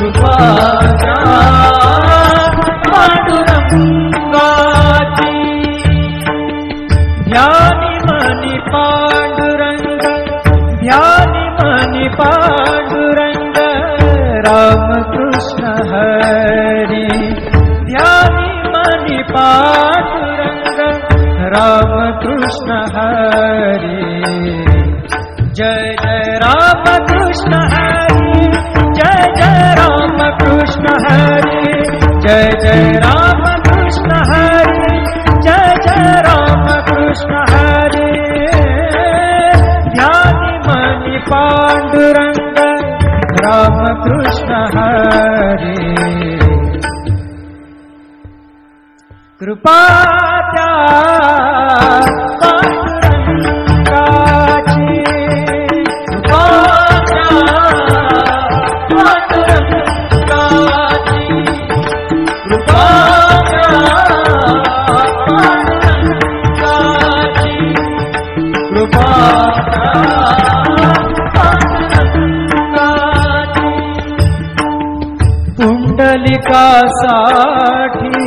कृपा पांडुरंगाची ध्यानी मनी पांडुरंग ध्यानी मनी पांडुरंग रामकृष्ण हरी ध्यानी मनी पांडुरंग रामकृष्ण हरी जय जय रामकृष्ण हरी जय जय रामकृष्ण हरी जय जय रामकृष्ण हरी जय जय रामकृष्ण हरी ध्यानी मनी पांडुरंग रामकृष्ण हरी कृपा त्या पांडुरंगाची कृपा त्या पांडुरंगाची कृपा त्या पांडुरंगाची कृपा त्या पांडुरंगाची पुंडलिकासाठी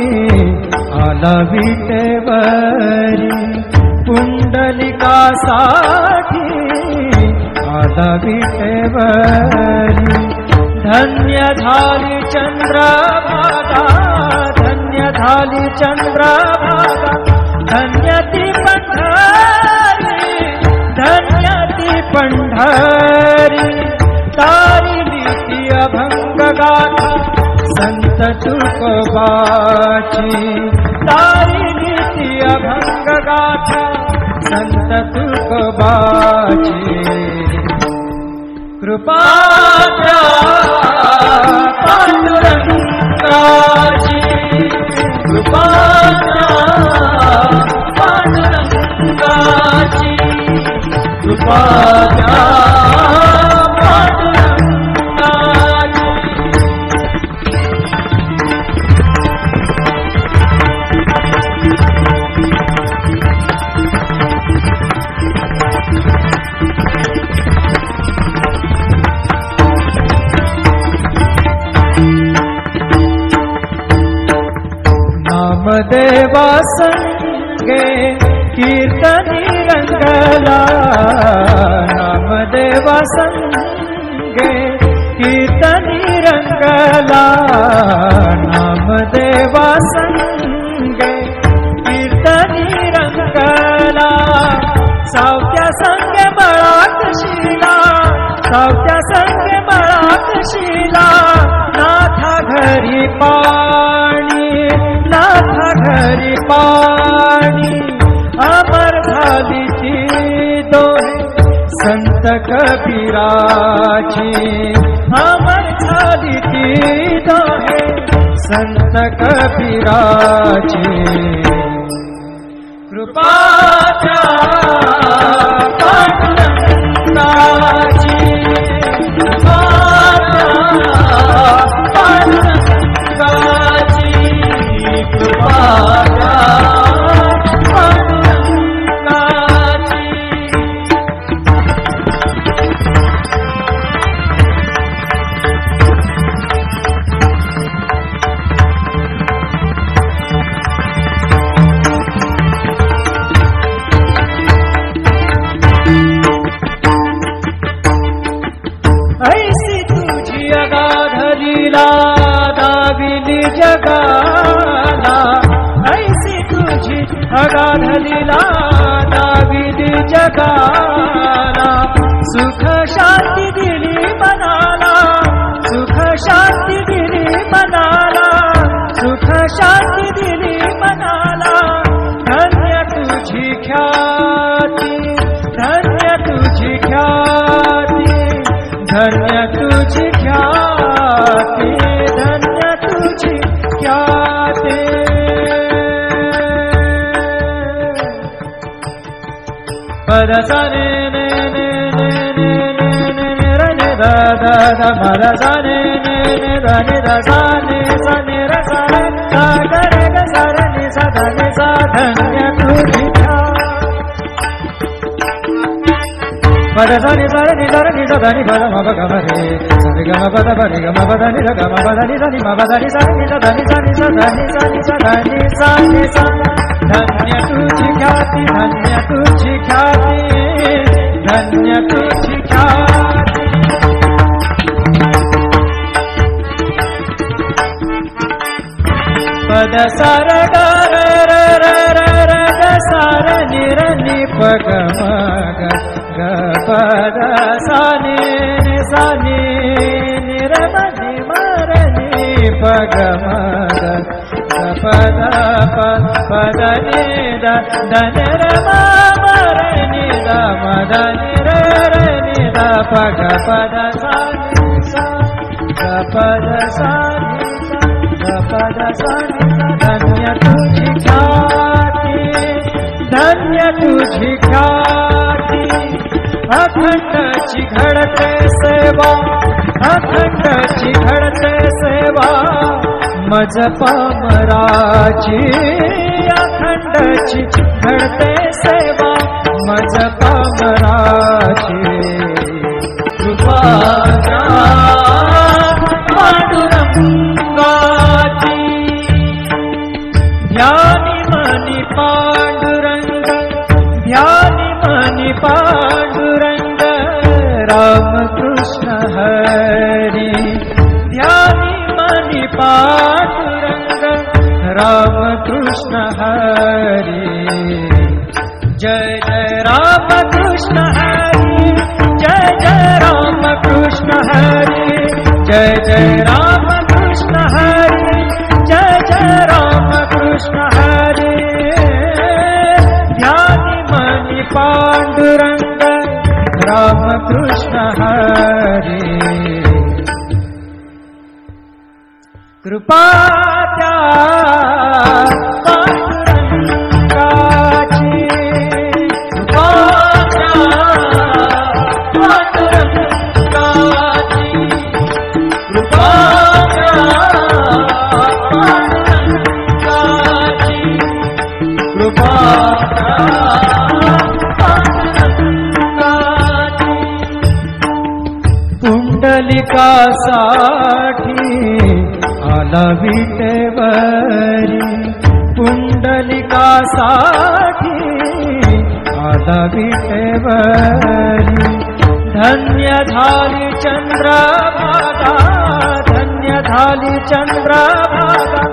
आला विटेवरी पुंडलिकासाठी आला विटेवरी धन्य झाली चंद्रभागा धन्य झाली चंद्रभागा धन्य ती पंढरी धन्य ती पंढरी तारिली ती अभंग गाथा संत तुकोबाची तारिली ती अभंग गाथा संत तुकोबाची कृपा त्या पांडुरंगाची कृपा त्या पांडुरंगाची कृपा त्या नामदेवा संगे कीर्तनी रंगला नामदेवा संगे कीर्तनी रंगला नामदेवा संगे कीर्तनी रंगला सावत्या संगे मळात शिला सावत्या संगे मळात शिला नाथा घरी पाणी नाथा घरी पाणी अमर झाली ती दोहे संत कबीराची अमर झाली ती दोहे संत कबीराची कृपा त्या पांडुरंगाची कृपा त्या पांडुरंगाची कृपा त्या पांडुरंगाची ऐसी तुझी अगाधलीला दाविली जगाला ऐसी तुझी अगाधलीला दाविली जगाला सुख शांती दिली मनाला सुख शांती दिली मनाला सुख शांती दिली मनाला धन्य तुझी ख्याती धन्य तुझी ख्याती धन्य तुझी ख्याती धन्य तुझी ख्याती पदसा ने ने ने ने ने ने ने रे ने दा दा दा पदसा ने ने ने दा ने दा सा ने सा ने रा सा रे सा गा रे गा सा रे ने सा धा ने सा धन्य तुझी ख्याती पदसा ने सा रे ధర ని ద ని పద మ గ మ రే సరి గ మ పద పరి గ మ పద ని ద గ మ పద ని ద ని మ పద ని స ని ద ని స ని స ద ని స ని స ద ని స ని స धन्य तुझी ख्याति धन्य तुझी ख्याति धन्य तुझी ख्याति पद सार ग र र र र र ग सार नि र नि प ग म ग ग पद सा नि सा नि नि र म नि म र नि प ग म ग पद पद नि द द नि र म म र नि द म द नि र र नि द प ग पद सा नि सा ग पद सा नि सा ग पद सा नि सा धन्य तुझी ख्याति धन्य तुझी ख्याति अखंड घडते सेवा अखंड घडते सेवा मज पामराची अखंड घडते सेवा मज पामराची कृपा पांडुरंगाची ध्यानी मनी पांडुरंग ध्यानी मनी पांडुरंग राम कृष्ण हरी ध्यानी मनी पांडुरंग राम कृष्ण हरी जय जय राम कृष्ण हरी जय जय राम कृष्ण हरी जय जय राम कृष्ण हरी जय जय राम कृष्ण हरी ध्यानी मनी पांडुरंग राम कृष्ण हरी कृपा त्या पांडुरंगाची कृपा त्या पांडुरंगाची कृपा त्या पांडुरंगाची कृपा त्या पांडुरंगाची पुंडलिकासाठी आला विटेवरी पुंडलिकासाठी आला विटेवरी धन्य झाली चंद्रभागा धन्य झाली चंद्रभागा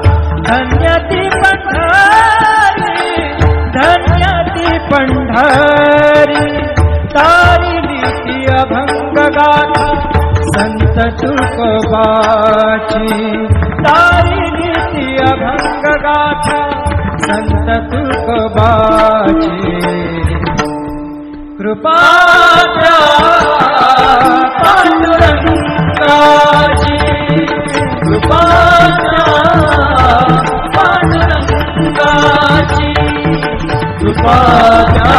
धन्य ती पंढरी धन्य ती पंढरी तारिली ती अभंग गाथा संत तुकोबाची तारिली ती अभंग गाथा संत तुकोबाची कृपा त्या पांडुरंगाची कृपा त्या पांडुरंगाची कृपा त्या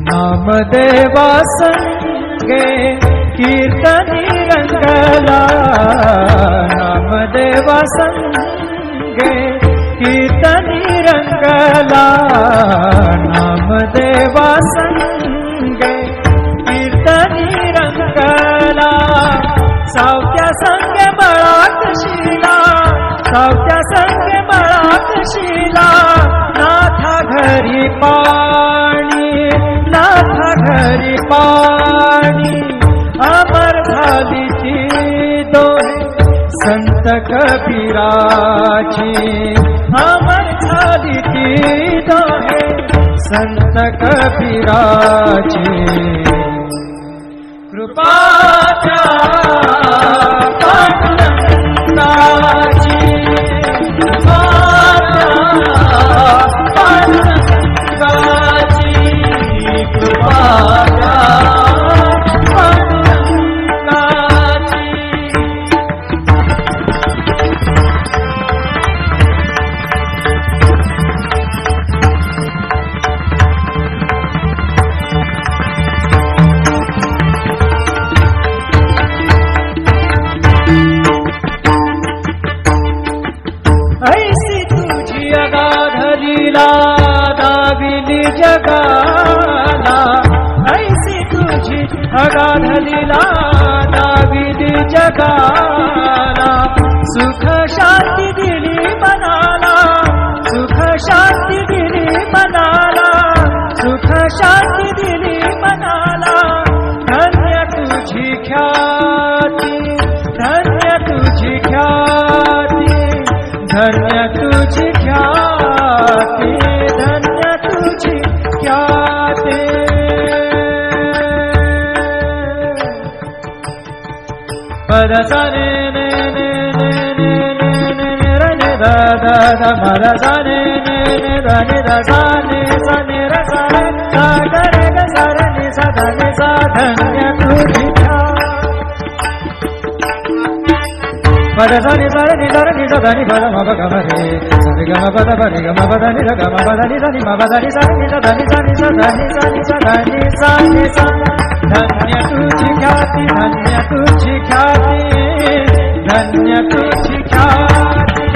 नामदेवा संगे कीर्तनी रंगला नामदेवा संगे कीर्तनी रंगला नामदेवा संगे कीर्तनी रंगला सावत्या संगे बळात शिला सावत्या संगे बळात शिला नाथा घरी पाणी नाथा घरी पाणी अमर झाली ती दोहे संत कबीराची अमर झाली ती दोहे संत कबीराची कृपा त्या पांडुरंगाची कृपा त्या पांडुरंगाची कृपा त्या पांडुरंगाची अगाध लीला दाविदी जगाला सुख शांती दिली मनाला सुख शांती दिली मनाला सुख शांती दिली मनाला धन्य तुझी ख्याती धन्य तुझी ख्याती धन्य तुझी ख्याती धन्य तुझी ख्याती पद सा ने ने ने ने ने ने ने रे ने दा दा दा मा रा सा ने ने ने दा ने दा सा ने रा सा रे सा गा रे गा सा रे ने सा धा ने सा धन्य तुझी पद सा ने सा रे ने सा धा नि पद मा प ग म रे सा रे ग म प द प रे ग म प द नि रे ग म प द नि सा नि मा प द नि सा नि सा धा नि सा नि सा धा नि सा नि सा धा नि सा नि सा धन्य तुझी ख्याति धन्य तुझी ख्याति धन्य तुझी ख्याति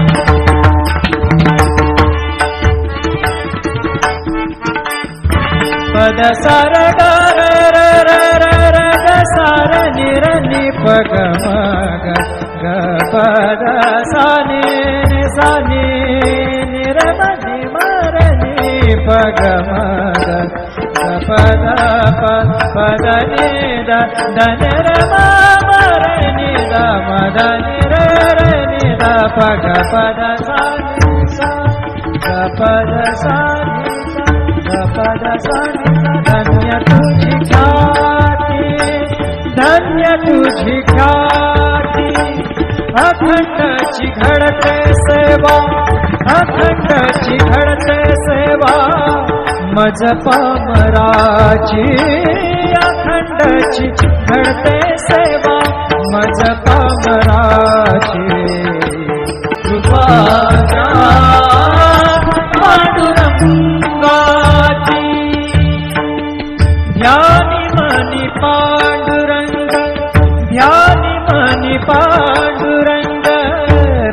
पद सार ग र र र र र ग सार नि र नि प ग म ग ग पद सा नि सा नि नि र म नि म र नि प ग म ग पद पद नि द द नि र म म र नि द म द नि र र नि द प ग पद सा नि सा ग पद सा नि सा ग पद सा नि सा धन्य तुझी ख्याति धन्य तुझी ख्याति अखंड घडते सेवा अखंड घडते सेवा मज पामराची अखंड घडते सेवा मज पामराची कृपा पांडुरंगाची ध्यानी मनी पांडुरंग ध्यानी मनी पांडुरंग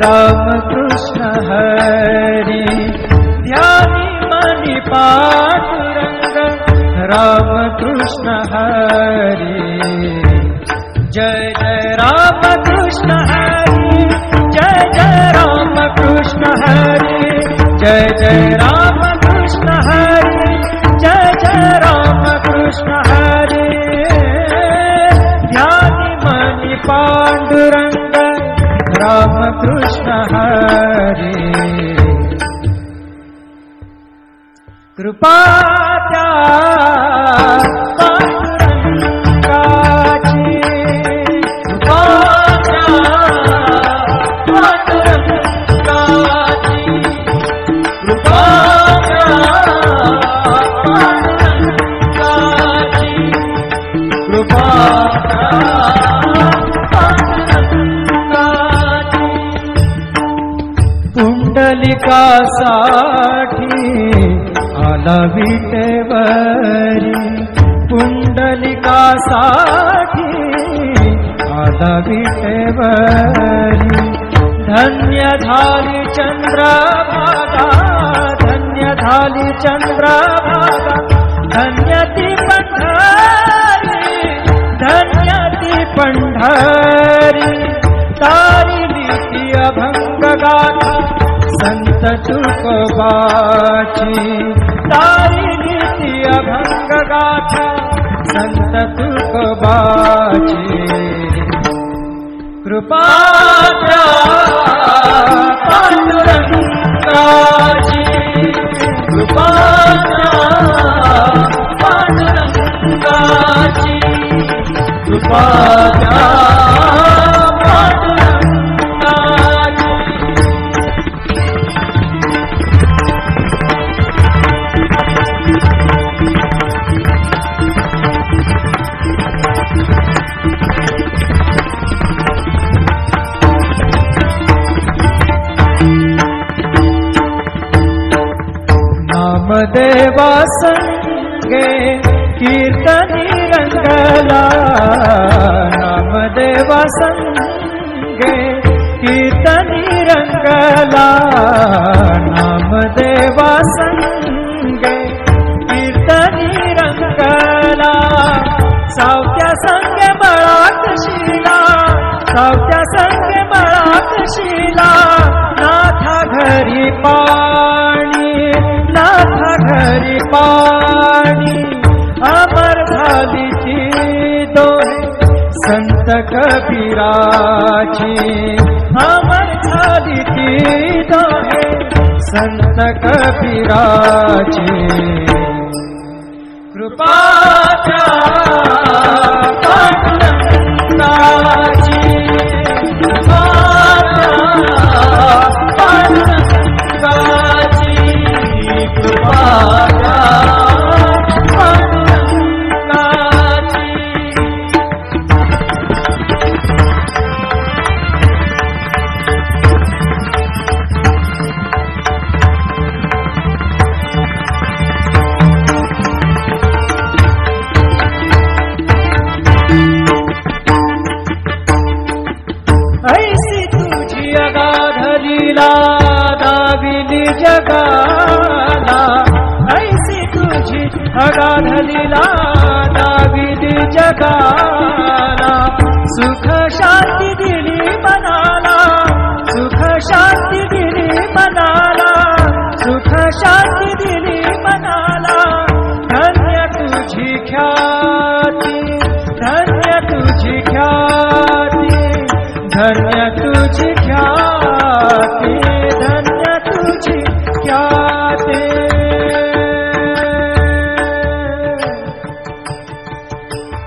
राम कृष्ण हरी ध्यानी मनी पांडुरंग राम कृष्ण हरी जय जय राम कृष्ण हरी जय जय राम कृष्ण हरी जय जय राम कृष्ण हरी जय जय राम कृष्ण हरी ध्यानी मनी पांडुरंग राम कृष्ण हरी कृपा त्या पांडुरंगाची कृपा त्या पांडुरंगाची कृपा त्या पांडुरंगाची कृपा त्या पांडुरंगाची पुंडलिकासाठी आला विटेवरी पुंडलिकासाठी आला विटेवरी धन्य झाली चंद्रभागा धन्य झाली चंद्रभागा धन्य ती पंढरी धन्य ती पंढरी तारिली ती अभंग गाथा संत तुकोबाची तारिली ती अभंग गाथा संत तुकोबाची कृपा त्या पांडुरंगाची कृपा त्या पांडुरंगाची कृपा त्या नामदेवा संगे कीर्तनी रंगला नामदेवा संगे कीर्तनी रंगला नामदेवा संगे कीर्तनी रंगला सावत्या संग मळात शिला, सावत्या संग मळात शिला, नाथा घरी पाणी, नाथा घरी पाणी, अमर झाली ती दोहे संत कबीराची, अमर झाली ती दोहे संत कबीराची. कृपा द्या पांडुरंगाची, कृपा द्या पांडुरंगाची, कृपा द्या पांडुरंगाची. ऐसी तुझी अगाध लीला दाविली जगाला, ऐसी तुझी अगाध लीला दाविली जगाला. सुख शांती दिली मनाला, सुख शांती दिली मनाला, सुख शांती दिली मनाला. धन्य तुझी ख्याती, धन्य तुझी ख्याती, धन्य तुझी ख्याती, धन्य तुझी ख्याती.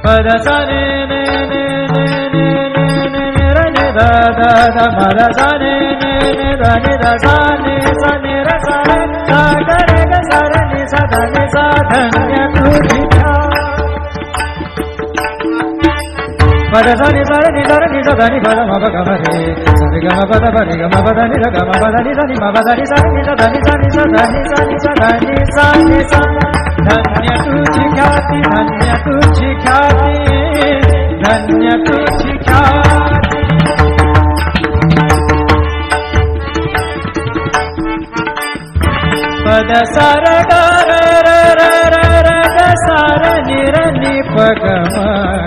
पद सा ने ने ने ने ने ने ने ने र ने दा दा दा म र सा ने ने ने दा ने दा सा ने र सा रे सा ग रे ग सा र ने सा ध ने सा. धन्य तुझी पद सा नि सा नि सा नि सा ध नि पद म प ग म रे सा रे ग म पद प रे ग म पद नि र ग म पद नि सा नि म पद नि सा नि सा ध नि सा नि सा ध नि सा नि सा ध नि सा नि सा. धन्य तुझी ख्याती, धन्य तुझी ख्याती, धन्य तुझी ख्याती. पद सा र ग र र र र र ग सा र नि र नि प ग म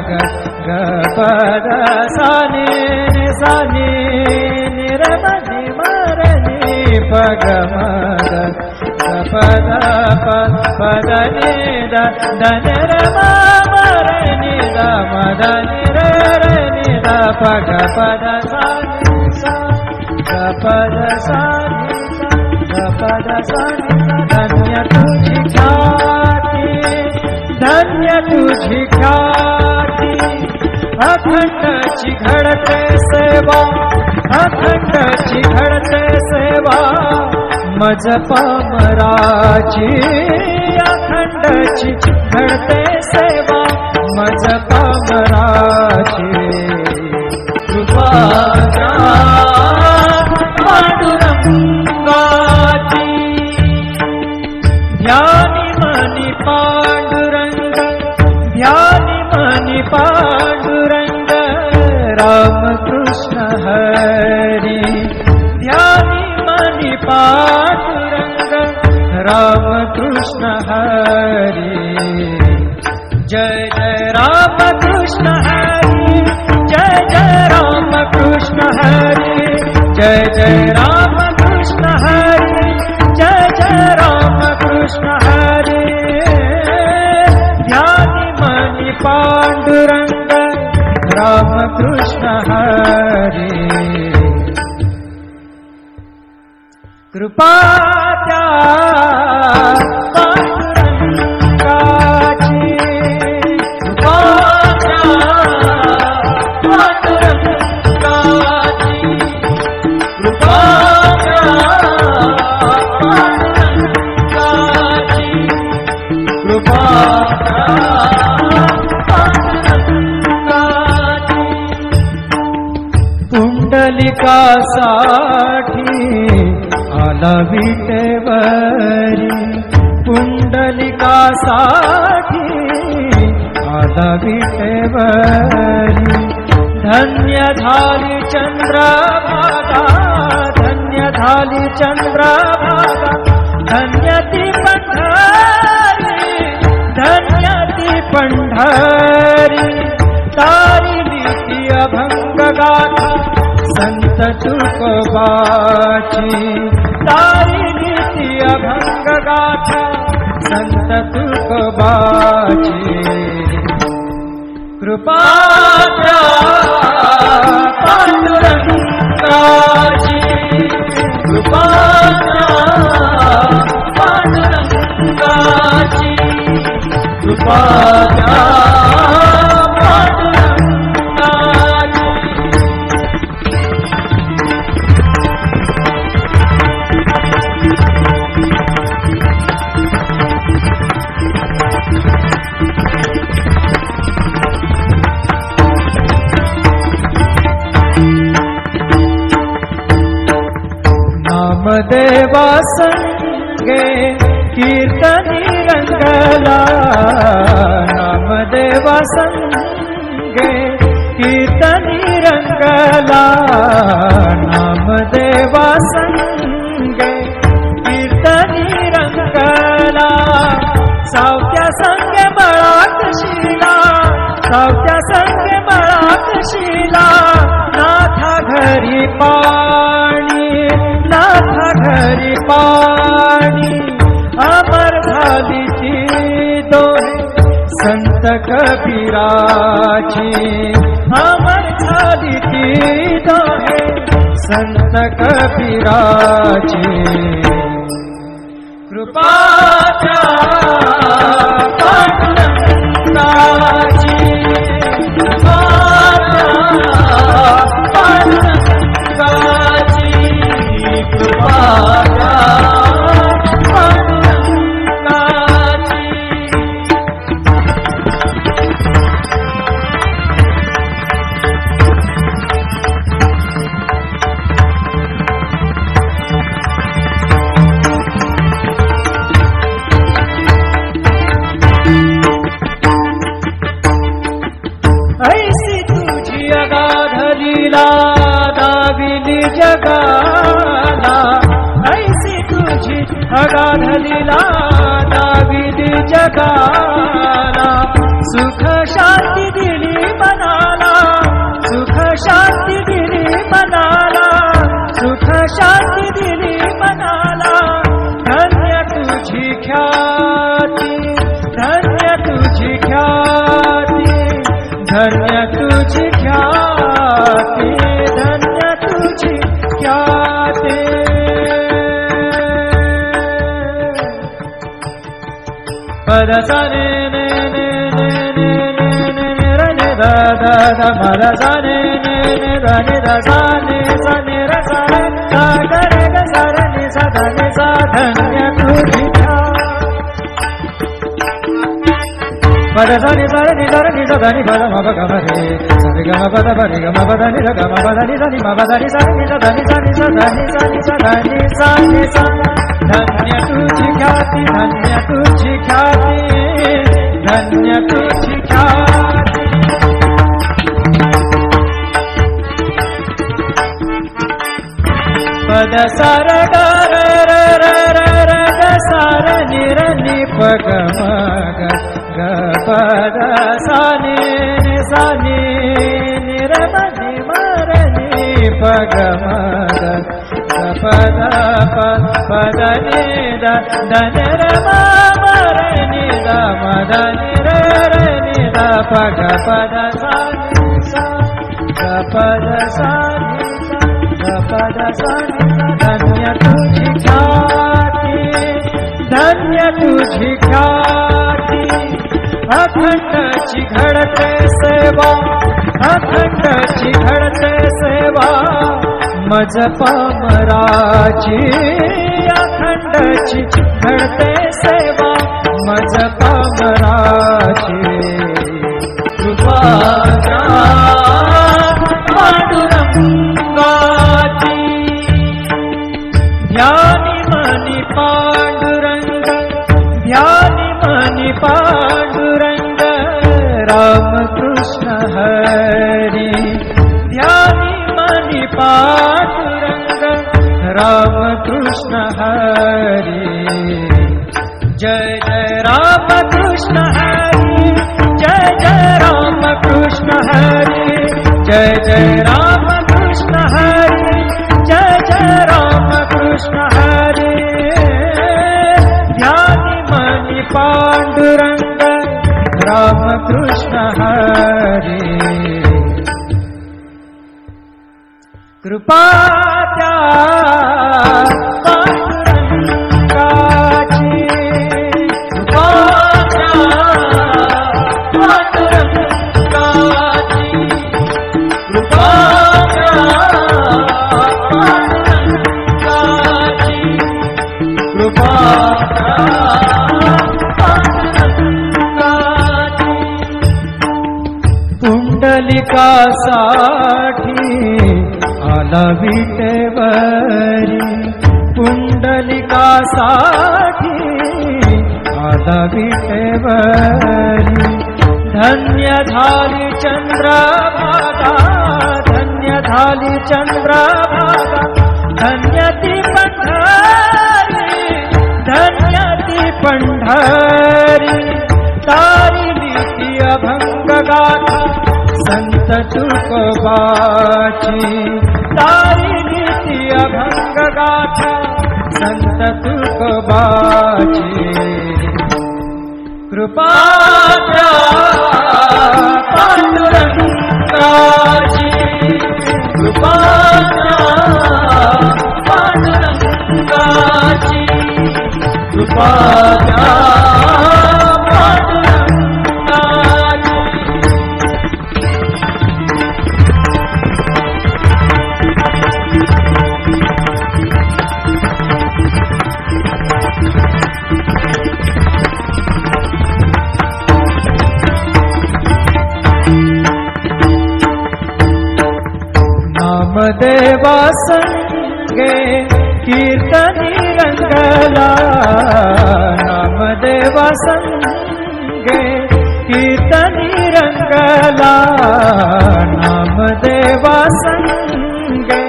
ग ग पद सा नि सा नि नि र म नि म र नि प ग म ग ग पद प पद नि द द नि र म म र नि द म द नि र र नि द प ग पद सा नि सा ग पद सा नि सा ग पद सा नि सा. धन्य तुझी ख्याती, धन्य तुझी ख्याती. अखंडची घडते सेवा, अखंडची घडते सेवा मज पामराची. अखंडची घडते सेवा मज पामराची. कृपा द्या पांडुरंगाची. ध्यानी मनी पांडुरंग, ध्यानी मनी पांडुरंग, राम कृष्ण हरी. ध्यानी मनी पांडुरंग, राम कृष्ण हरी. जय जय राम कृष्ण हरी, जय जय राम कृष्ण हरी, जय जय राम कृष्ण हरी, जय जय राम कृष्ण हरी. ध्यानी मनी पांडुरंग, राम कृष्ण हरी. कृपा द्या पांडुरंगाची, कृपा द्या पांडुरंगाची, कृपा द्या पांडुरंगाची, कृपा द्या पांडुरंगाची. पुंडलिकासाठी आला विटेवरी, पुंडलिकासाठी आला विटेवरी. धन्य झाली चंद्रभागा, धन्य झाली चंद्रभागा, धन्य ती पंढरी, धन्य ती पंढरी. तारिली ती अभंग गाथा संत तुकोबाची तारिली ती अभंग गाथा संत तुकोबाची कृपा त्या पांडुरंगाची कृपा त्या पांडुरंगाची कृपा त्या नामदेवा संगे कीर्तनी रंगला नामदेवा संगे कीर्तनी रंगला नामदेवा संगे कीर्तनी रंगला सावत्या संगे मळात शिला सावत्या संगे मळात शिला नाथा घरी पाणी नाथा घरी पाणी अमर झाली ती दोहे संत कबीराची अमर झाली ती दोहे संत कबीराची कृपा त्या पांडुरंगाची कृपा त्या पांडुरंगाची कृपा त्या पांडुरंगाची ऐसी तुझी अगाध लीला दाविली जगाला ऐसी तुझी अगाध लीला दाविली जगाला सुख शांती दिली मनाला सुख शांती दिली मनाला सुख शांती दिली मनाला धन्य तुझी ख्याती धन्य तुझी ख्याती धन्य तुझी ख्याती धन्य तुझी ख्याती पद सा ने ने ने ने ने ने ने रे ने दा दा दा मा दा सा ने ने ने दा ने दा सा ने र सा रे दा गा रे गा सा रे ने सा दा ने सा धन्य तुझी पद सा नि सा रे नि सा रे नि सा दा नि पद मा प ग म रे सा रे ग म प द प रे ग म प द नि र ग म प द नि सा नि म प द नि सा नि सा दा नि सा नि सा दा नि सा नि सा दा नि सा नि सा धन्य तुझी ख्याती धन्य तुझी ख्याती धन्य तुझी ख्याती पद सा र ग र र र र र ग सा र नि र नि प ग म ग ग प द सा नि सा नि नि र म नि म र नि प ग म ग ग प द प प द नि द द नि र म म र नि द म द नि र र नि द प ग प द सा नि सा ग प द सा नि सा ग प द सा नि सा धन्य तुझी ख्याती धन्य तुझी ख्याती अखंडची घडते सेवा अखंडची घडते सेवा मज पामराची अखंडची घडते सेवा मज पामराची कृपा त्या पांडुरंगाची ध्यानी मनी पांडुरंग ध्यानी मनी पांडुरंग राम कृष्ण हरी ध्यानी मनी पांडुरंग राम कृष्ण हरी जय जय राम कृष्ण हरी जय जय राम राम कृष्ण हरी कृपा त्या पांडुरंगाची कृपा त्या पांडुरंगाची कृपा त्या पांडुरंगाची कृपा त्या पांडुरंगाची पुंडलिकासाठी आला विटेवरी पुंडलिकासाठी आला विटेवरी धन्य झाली चंद्रभागा धन्य झाली चंद्रभागा धन्य ती पंढरी धन्य ती पंढरी तारिली ती अभंग गाथा संत तुकोबाची तारिली ती अभंग गाथा संत तुकोबाची कृपा त्या पांडुरंगाची कृपा त्या पांडुरंगाची कृपा त्या नामदेवा संगे कीर्तनी रंगला नामदेवा संगे कीर्तनी रंगला नामदेवा संगे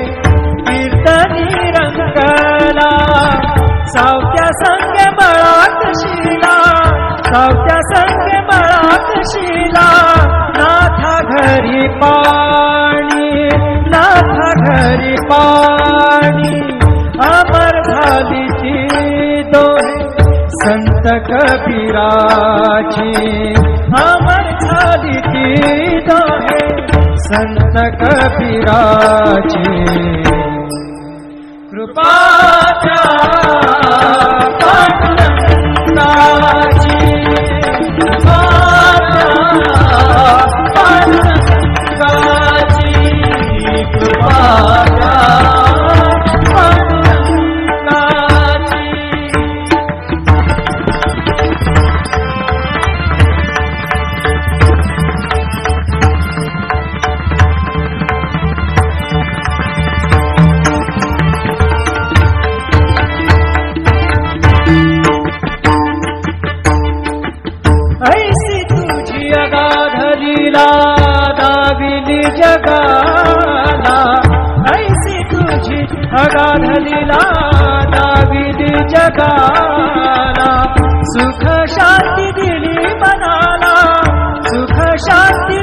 कीर्तनी रंगला सावत्या संगे मळात शिला सावत्या संगे मळात शिला नाथा घरी पाणी नाथा घरी पाणी अमर झाली ती दोहे संत कबीराची अमर झाली ती दोहे संत कबीराची कृपा त्या पांडुरंगाची कृपा त्या पांडुरंगाची कृपा त्या पांडुरंगाची ऐसी तुझी अगाधलीला दाविली जगाला ऐसी तुझी अगाधलीला दाविली जगाला सुख शांती दिली मनाला सुख शांती